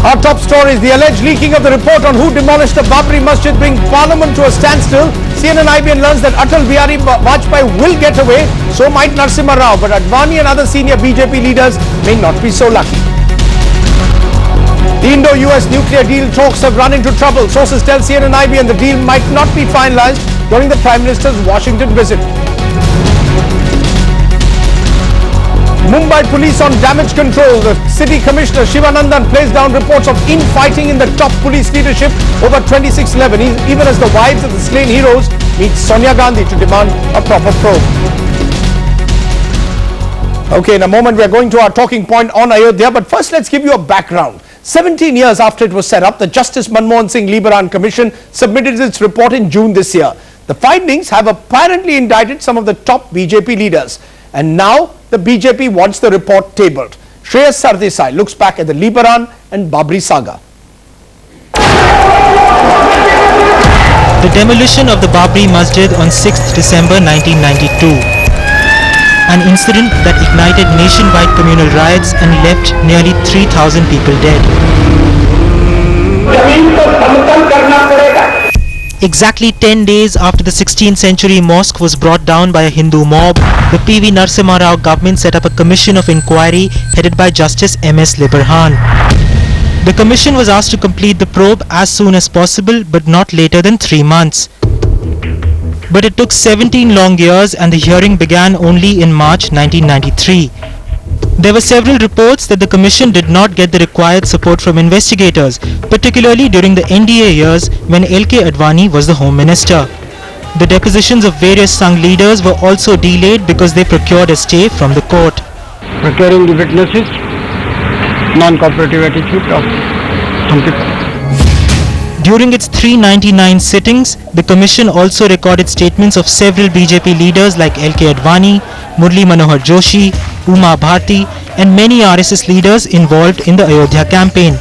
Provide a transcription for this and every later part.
Our top story is the alleged leaking of the report on who demolished the Babri Masjid bring Parliament to a standstill. CNN IBN learns that Atal Bihari Vajpayee will get away, so might Narasimha Rao, but Advani and other senior BJP leaders may not be so lucky. The Indo-US nuclear deal talks have run into trouble. Sources tell CNN IBN the deal might not be finalized during the Prime Minister's Washington visit. Mumbai police on damage control. The city commissioner Shivanandan plays down reports of infighting in the top police leadership over 2611, even as the wives of the slain heroes meet Sonia Gandhi to demand a proper probe. Okay, in a moment we are going to our talking point on Ayodhya, but first let's give you a background. 17 years after it was set up, the Justice Manmohan Singh Liberan Commission submitted its report in June this year. The findings have apparently indicted some of the top BJP leaders, and now the BJP wants the report tabled. Shreyas Sardesai looks back at the Liberan and Babri saga. The demolition of the Babri Masjid on 6th December 1992. An incident that ignited nationwide communal riots and left nearly 3,000 people dead. Exactly 10 days after the 16th century mosque was brought down by a Hindu mob, the PV Narasimha Rao government set up a commission of inquiry headed by Justice M.S. Liberhan. The commission was asked to complete the probe as soon as possible, but not later than 3 months. But it took 17 long years and the hearing began only in March 1993. There were several reports that the commission did not get the required support from investigators, particularly during the NDA years when L.K. Advani was the Home Minister. The depositions of various Sangh leaders were also delayed because they procured a stay from the court. Procuring the witnesses, non-cooperative attitude of some people. During its 399 sittings, the commission also recorded statements of several BJP leaders like L.K. Advani, Murli Manohar Joshi, Uma Bharti and many RSS leaders involved in the Ayodhya campaign.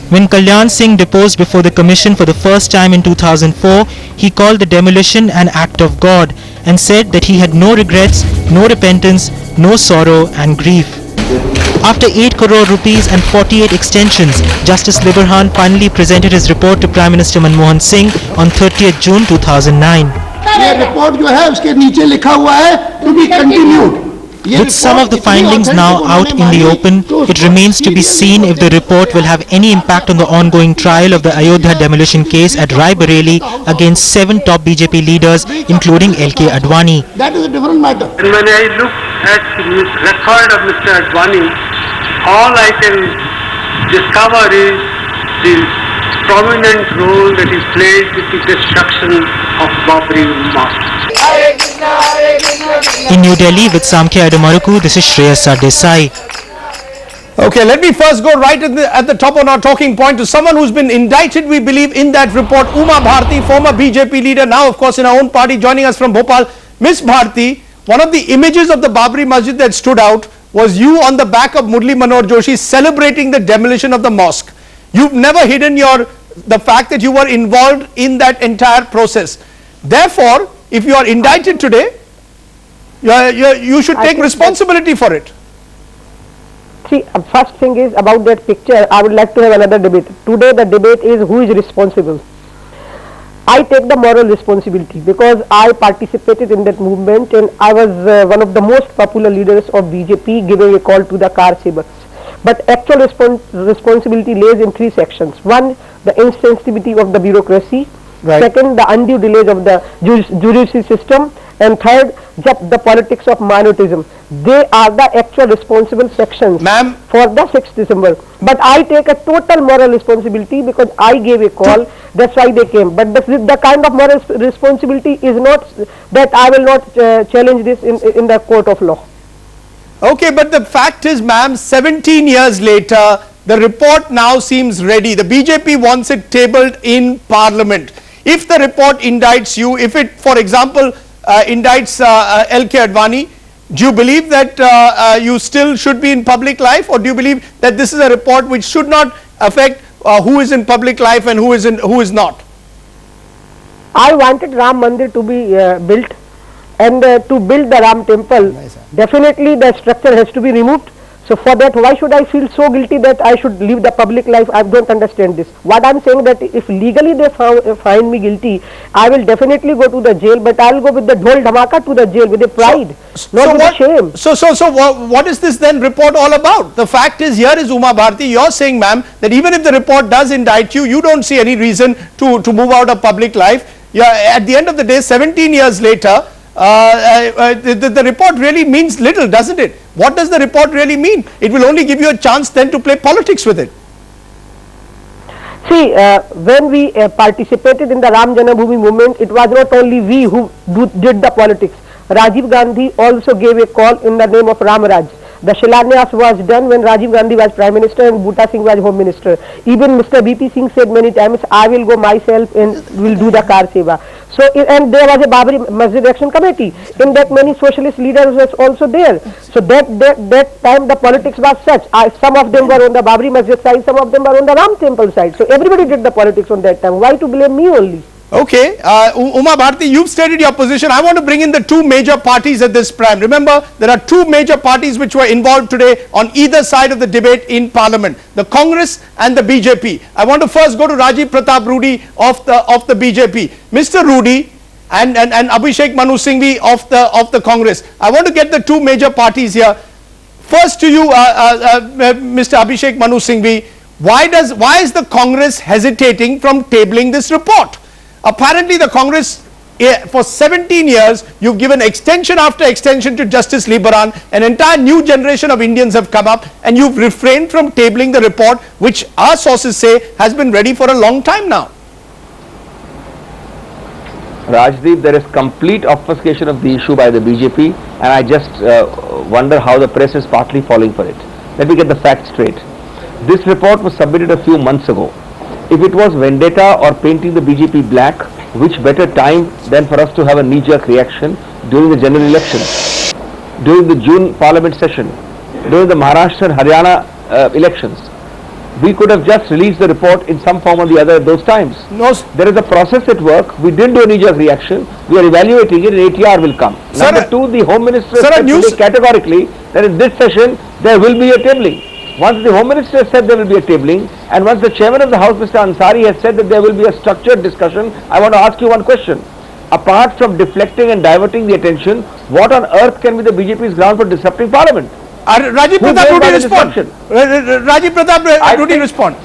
When Kalyan Singh deposed before the commission for the first time in 2004, he called the demolition an act of God and said that he had no regrets, no repentance, no sorrow and grief. After 8 crore rupees and 48 extensions, Justice Liberhan finally presented his report to Prime Minister Manmohan Singh on 30th June 2009. With some of the findings now out in the open, it remains to be seen if the report will have any impact on the ongoing trial of the Ayodhya demolition case at Rai Bareli against 7 top BJP leaders, including L.K. Advani. That is a different matter. And when I look at the record of Mr. Advani, all I can discover is the prominent role that he played with the destruction of Babri Mosque. In New Delhi with Samkhya Adamaruku, this is Shreyas Sardesai. Okay, let me first go right at the top on our talking point to someone who's been indicted, we believe, in that report, Uma Bharti, former BJP leader, now of course in our own party, joining us from Bhopal. Miss Bharti, one of the images of the Babri Masjid that stood out was you on the back of Murli Manohar Joshi celebrating the demolition of the mosque. You've never hidden the fact that you were involved in that entire process. Therefore, if you are indicted today, you should take responsibility for it. See, first thing is about that picture, I would like to have another debate. Today the debate is who is responsible. I take the moral responsibility because I participated in that movement and I was one of the most popular leaders of BJP giving a call to the car sabers. But actual responsibility lays in 3 sections. One, the insensitivity of the bureaucracy. Right. Second, the undue delays of the judicial system. And third, the politics of minoritism. They are the actual responsible sections for the 6th December. But I take a total moral responsibility because I gave a call. That's why they came. But the kind of moral responsibility is not that I will not challenge this in the court of law. Okay, but the fact is, ma'am, 17 years later, the report now seems ready. The BJP wants it tabled in Parliament. If the report indicts you, if it, for example, indicts L.K. Advani, do you believe that you still should be in public life, or do you believe that this is a report which should not affect who is in public life and who is not? I wanted Ram Mandir to be built, and to build the Ram temple, definitely the structure has to be removed. So for that, why should I feel so guilty that I should live the public life? I don't understand this. What I'm saying that if legally they find me guilty, I will definitely go to the jail, but I'll go with the dhol dhamaka to the jail with a pride, not with a shame. So what is this then report all about? The fact is, here is Uma Bharti, you're saying, ma'am, that even if the report does indict you, you don't see any reason to move out of public life. At the end of the day, 17 years later, the report really means little, doesn't it? What does the report really mean? It will only give you a chance then to play politics with it. See, when we participated in the Ram Janmabhoomi movement, it was not only we who did the politics. Rajiv Gandhi also gave a call in the name of Ram Raj. The Shilanyas was done when Rajiv Gandhi was Prime Minister and Bhutta Singh was Home Minister. Even Mr. BP Singh said many times, I will go myself and will do the car seva. So, and there was a Babri Masjid Action Committee. In that many socialist leaders was also there. So that time the politics was such. Some of them were on the Babri Masjid side, some of them were on the Ram Temple side. So everybody did the politics on that time. Why to blame me only? Okay, Uma Bharti, you've stated your position. I want to bring in the two major parties at this prime. Remember, there are two major parties which were involved today on either side of the debate in Parliament, the Congress and the BJP. I want to first go to Rajiv Pratap Rudy of the BJP. Mr. Rudy and Abhishek Manu Singhvi of the Congress. I want to get the two major parties here. First to you, Mr. Abhishek Manu Singhvi, why is the Congress hesitating from tabling this report? Apparently the Congress, for 17 years, you've given extension after extension to Justice Liberan. An entire new generation of Indians have come up and you've refrained from tabling the report, which our sources say has been ready for a long time now. Rajdeep, there is complete obfuscation of the issue by the BJP, and I just wonder how the press is partly falling for it. Let me get the facts straight. This report was submitted a few months ago. If it was vendetta or painting the BJP black, which better time than for us to have a knee-jerk reaction during the general election, during the June Parliament session, during the Maharashtra and Haryana elections? We could have just released the report in some form or the other at those times. No, there is a process at work. We didn't do a knee-jerk reaction. We are evaluating it, and ATR will come. Sir, Number two, the Home Minister said today categorically that in this session there will be a tabling. Once the Home Minister said there will be a tabling, and once the Chairman of the House, Mr. Ansari, has said that there will be a structured discussion, I want to ask you one question. Apart from deflecting and diverting the attention, what on earth can be the BJP's ground for disrupting Parliament? Rajiv Pratap Rudy respond. Rajiv Pratap Rudy respond.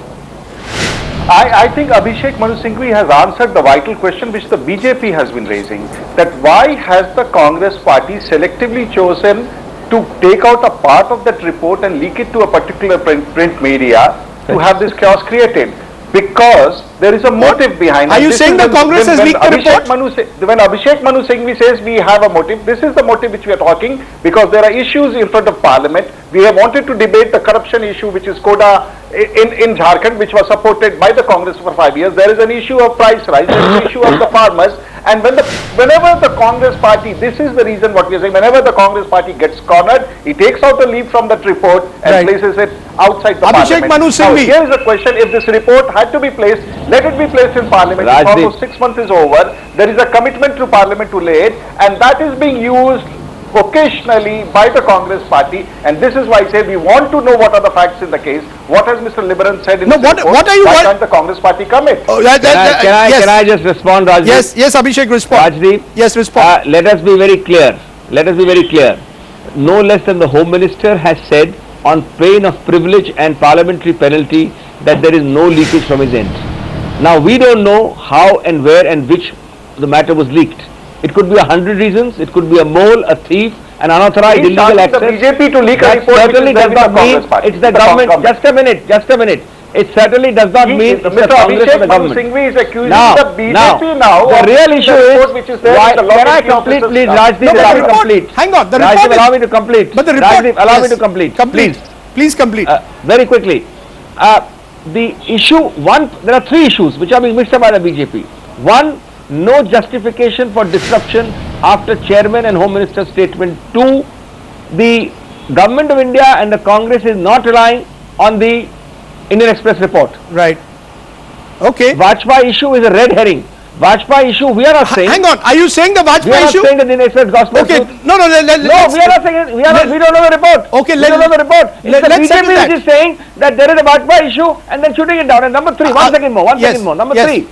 I think Abhishek Manu Singhvi has answered the vital question which the BJP has been raising, that why has the Congress party selectively chosen to take out a part of that report and leak it to a particular print media to have this chaos created? Because there is a motive behind it. Are you saying the Congress has leaked the report? When Abhishek Manu Singhvi says we have a motive, this is the motive which we are talking, because there are issues in front of Parliament. We have wanted to debate the corruption issue, which is Koda in Jharkhand, which was supported by the Congress for 5 years. There is an issue of price rise, there is an issue of the farmers. And whenever the Congress party, this is the reason what we are saying, whenever the Congress party gets cornered, he takes out a leaf from that report and places it outside the Abhishek Parliament. Manu Singhvi. Now, here is the question: if this report had to be placed, let it be placed in Parliament. Almost 6 months is over. There is a commitment to Parliament to lay it, and that is being used occasionally by the Congress party, and this is why I say we want to know what are the facts in the case. What has Mr. Liberan said in report? What are you? Why can't the Congress party commit? Can I just respond, Rajdeep? Yes, Abhishek, respond. Rajdeep, yes, respond. Let us be very clear. No less than the Home Minister has said, on pain of privilege and parliamentary penalty, that there is no leakage from his end. Now we don't know how and where and which the matter was leaked. It could be 100 reasons. It could be a mole, a thief, an unauthorized illegal access. The BJP to leak a That report certainly does not mean it's the government. Just a minute. It certainly does not mean it's the Congress or the government. Singhvi is accusing the BJP now. The real issue is, which is there why, in the can I complete, please, Rajdeep? No, Allow me to complete. Hang on, the Rajdeep, report. allow me to complete. But the report. Rajdeep, allow me to complete. Please complete. Very quickly. The issue one, there are three issues which are being mixed up by the BJP. One, no justification for disruption after Chairman and Home Minister's statement. Two, the Government of India and the Congress is not relying on the Indian Express report. Right. Okay. Vajpayee issue is a red herring. Vajpayee issue, we are not saying. Hang on, are you saying the We are Vajpayee not issue? saying that in expert gospel Okay, truth. no, No, we are not saying it. We don't know the report. Okay, we don't know the report. It's the let's settle BJP that. which is saying that there is a Vajpayee issue and then shooting it down. And number three, one second more. Number yes. three,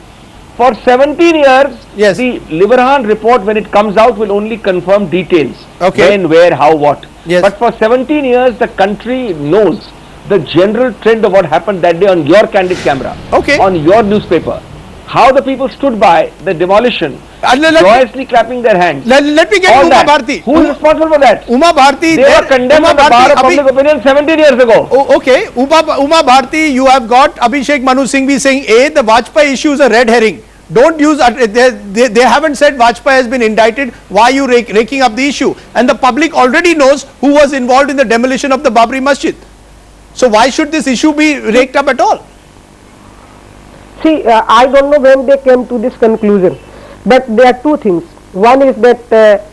for 17 years, Yes. the Liverhan report, when it comes out, will only confirm details. Okay. When, where, how, what. Yes. But for 17 years, the country knows the general trend of what happened that day on your candid camera. Okay. On your newspaper. How the people stood by the demolition, let joyously clapping their hands. me get All Uma that. Bharti. Who is responsible for that? Uma Bharti. They were condemned Uma by the bar of Bharti, public opinion 17 years ago. Okay, Uma Bharti, you have got Abhishek Manu Singhvi saying, A, the Vajpayee issue is a red herring. Don't use, they haven't said Vajpayee has been indicted. Why are you raking up the issue? And the public already knows who was involved in the demolition of the Babri Masjid. So why should this issue be raked up at all? See, I don't know when they came to this conclusion, but there are two things. One is that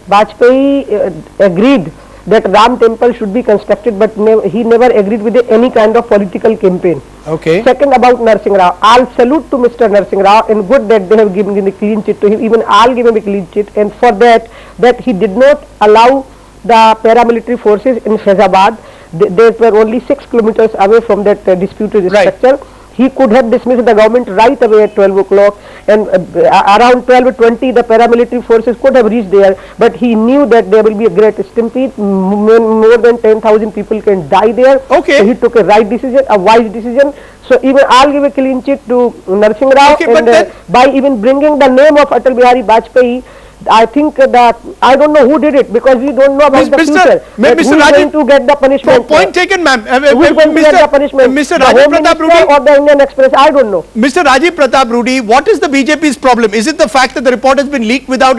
Vajpayee agreed that Ram temple should be constructed, but he never agreed with any kind of political campaign. Okay. Second, about Narsingh Rao, I'll salute to Mr. Narsingh Rao, and good that they have given a clean chit to him. Even I'll give him a clean chit, and for that he did not allow the paramilitary forces in Faizabad. They were only 6 kilometers away from that disputed structure. He could have dismissed the government right away at 12 o'clock, and around 12:20 the paramilitary forces could have reached there, but he knew that there will be a great stampede, more than 10,000 people can die there. Okay. So he took a right decision, a wise decision. So even I'll give a clean chit to Narsingh Rao, Okay, but and by even bringing the name of Atal Bihari Vajpayee, I think that I don't know who did it, because we don't know about the future. Who is going to get the punishment? Point taken, ma'am. Who is going to get the punishment? Mr. The Rajiv Home Pratap Minister Rudy. or the Indian Express? I don't know. Mr. Rajiv Pratap Rudy, what is the BJP's problem? Is it the fact that the report has been leaked without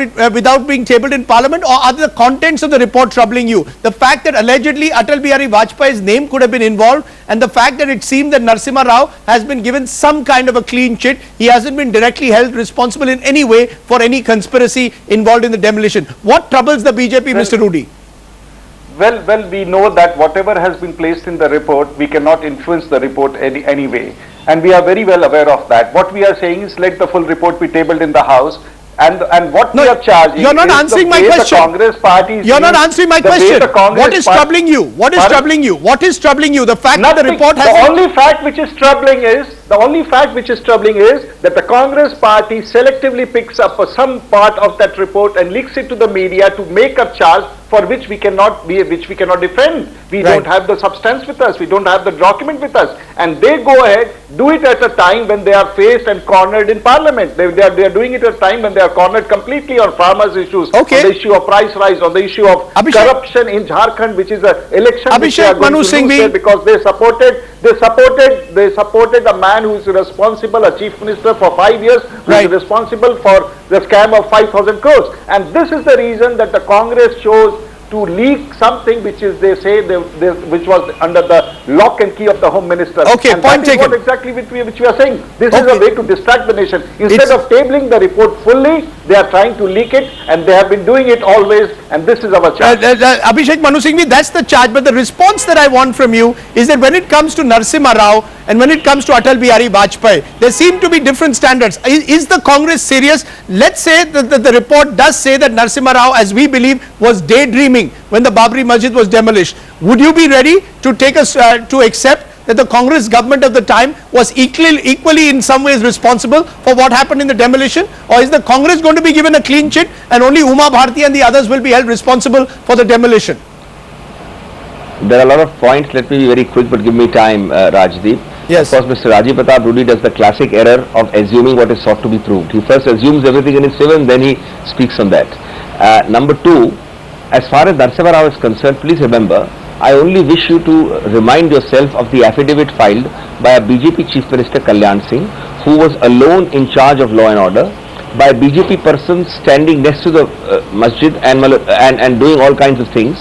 being tabled in Parliament, or are the contents of the report troubling you? The fact that allegedly Atal Bihari Vajpayee's name could have been involved, and the fact that it seemed that Narasimha Rao has been given some kind of a clean chit. He hasn't been directly held responsible in any way for any conspiracy involved in the demolition. What troubles the BJP, Mr. Rudy? Well, we know that whatever has been placed in the report, we cannot influence the report anyway. And we are very well aware of that. What we are saying is let the full report be tabled in the House. And what we are charging you're not is answering the my way question. The Congress party You're not answering my question. What is troubling you? What is Pardon? troubling you? What is troubling you? The fact Nothing. that the report has... The only fact which is troubling is that the Congress party selectively picks up some part of that report and leaks it to the media to make a charge for which we cannot defend. We don't have the substance with us. We don't have the document with us. And they go ahead, do it at a time when they are faced and cornered in Parliament. They are doing it at a time when they are cornered completely on farmers' issues, Okay. on the issue of price rise, on the issue of Abhishek. corruption in Jharkhand, which is an election which they Abhishek are going Manu to lose Singhvi. there because they supported a man who is responsible, a chief minister for 5 years, who Right. is responsible for the scam of 5,000 crores. And this is the reason that the Congress chose to leak something which is, they say, which was under the lock and key of the Home Minister. Okay, and point that is taken. what exactly which we are saying. This is Okay. a way to distract the nation. Instead of tabling the report fully, they are trying to leak it, and they have been doing it always, and this is our charge. Abhishek Manu Singhvi, that's the charge, but the response that I want from you is that when it comes to Narasimha Rao and when it comes to Atal Bihari Vajpayee, there seem to be different standards. Is the Congress serious? Let's say that the report does say that Narasimha Rao, as we believe, was daydreaming when the Babri Masjid was demolished. Would you be ready to take us to accept that the Congress government of the time was equally in some ways responsible for what happened in the demolition? Or is the Congress going to be given a clean chit and only Uma Bharti and the others will be held responsible for the demolition? There are a lot of points. Let me be very quick, but give me time, Rajdeep. Yes. Of course, Mr. Rajiv Pratap Rudy does the classic error of assuming what is sought to be proved. He first assumes everything in his favor and then he speaks on that. Number two, as far as Narasimha Rao is concerned, please remember, I only wish you to remind yourself of the affidavit filed by a BJP Chief Minister Kalyan Singh, who was alone in charge of law and order, by a BJP person standing next to the masjid and doing all kinds of things.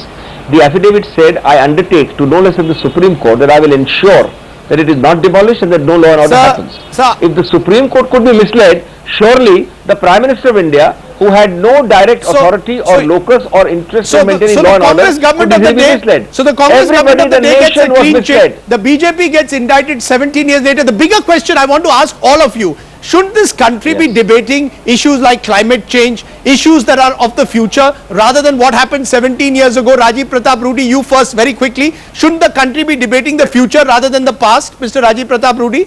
The affidavit said, I undertake to no less than the Supreme Court that I will ensure that it is not demolished and that no law and order happens. If the Supreme Court could be misled, surely the Prime Minister of India, who had no direct authority or locus or interest in maintaining law and order, government of the day, misled. So the Congress government of the day gets a clean misled. chit. The BJP gets indicted 17 years later. The bigger question I want to ask all of you, Shouldn't this country be Yes. debating issues like climate change, issues that are of the future, rather than what happened 17 years ago? Rajiv Pratap Rudy, you first, very quickly. Shouldn't the country be debating the future rather than the past, Mr. Rajiv Pratap Rudy?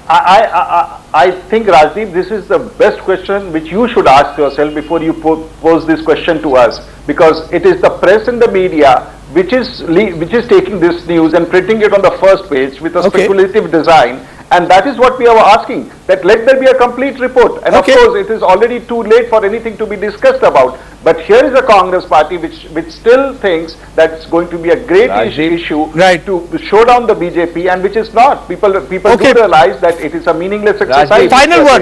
I think, Rajdeep, this is the best question which you should ask yourself before you pose this question to us, because it is the press and the media which is taking this news and printing it on the first page with a Okay. speculative design, and that is what we are asking, that let there be a complete report. And Okay. of course, it is already too late for anything to be discussssed about. But here is a Congress party which still thinks that it's going to be a great issue Right. to show down the BJP, and which is not. People Okay. do realize that it is a meaningless exercise. Rajdeep.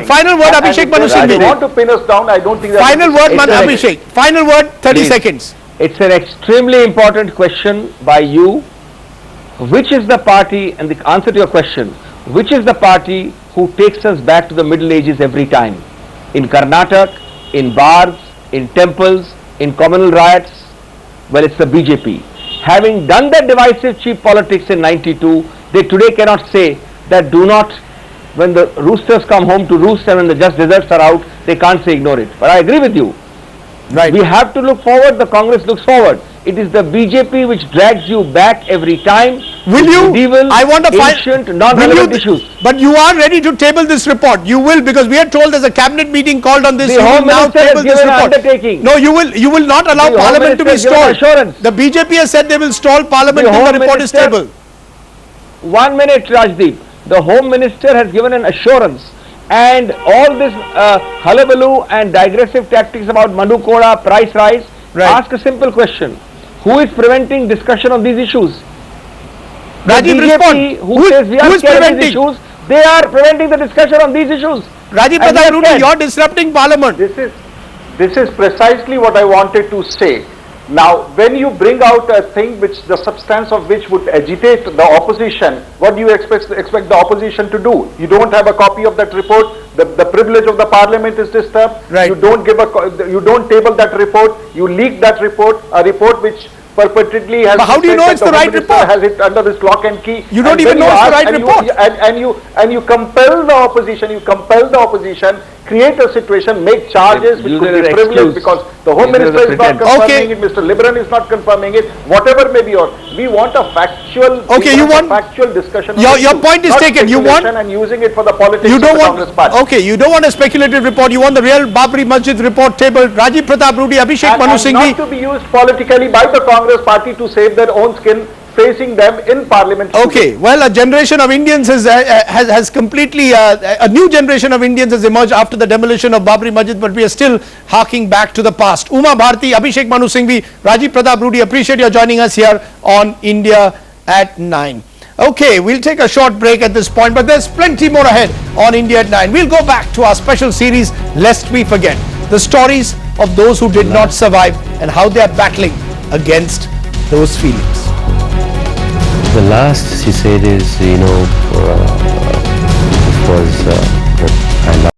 Final word, Abhishek Manu If they Singhvi. want to pin us down, I don't think that Final word, Abhishek. Final word, 30 Please. seconds. It's an extremely important question by you. Which is the party, and the answer to your question, which is the party who takes us back to the Middle Ages every time? In Karnataka, in bars, in temples, in communal riots? Well, it's the BJP. Having done that divisive cheap politics in 92, they today cannot say that do not, when the roosters come home to roost and when the just desserts are out, they can't say ignore it. But I agree with you. Right. We have to look forward, the Congress looks forward. It is the BJP which drags you back every time. Will to you? medieval, I want a ancient, non-relevant issues. But you are ready to table this report. You will, because we are told there's a cabinet meeting called on this. The You will Home now Minister has table this given an report. undertaking. No, you will not allow The Home Parliament to be Minister has given stalled. assurance. The BJP has said they will stall Parliament The till the Home report is Minister- tabled. 1 minute, Rajdeep. The Home Minister has given an assurance, and all this hullabaloo and digressive tactics about Madhu Koda, price rise, Right. ask a simple question. Who is preventing discussion on these issues? The Rajiv, BJP, respond. who says we who are is scared of preventing? these issues, they are preventing the discussion on these issues. Rajiv And we Pratap are Rudy, scared. you're disrupting Parliament. This is precisely what I wanted to say. Now, when you bring out a thing which the substance of which would agitate the opposition, what do you expect the opposition to do? You don't have a copy of that report. The privilege of the Parliament is disturbed. Right. You don't table that report. You leak that report, a report which perpetually has. But how do you said know that it's the right Home Minister report? Has it under this lock and key. You don't And even when know it's the ask right and report. And you compel the opposition, create a situation, make charges which Use could it be as privileged excuse. because the Home Use it as a Minister is not pretense. confirming Okay. it, Mr. Liberan is not confirming it, whatever may be, or we want a factual. Okay, you want- a factual discussion. on Your the issue, point is not taken. You want- speculation and using it for the politics You of don't the want, Congress party. okay, you don't want a speculative report. You want the real Babri Masjid report tabled. Rajiv Pratap Rudy, Abhishek And Manu not Singhvi. to be used politically by the Congress party to save their own skin, facing them in Parliament. Okay, well, a generation of Indians has completely, a new generation of Indians has emerged after the demolition of Babri Masjid, but we are still harking back to the past. Uma Bharti, Abhishek Manu Singhvi, Rajiv Pratap Rudy, appreciate your joining us here on India at 9. Okay, we'll take a short break at this point, but there's plenty more ahead on India at 9. We'll go back to our special series, Lest We Forget, the stories of those who did not survive and how they are battling against those feelings. The last she said is, it was that I love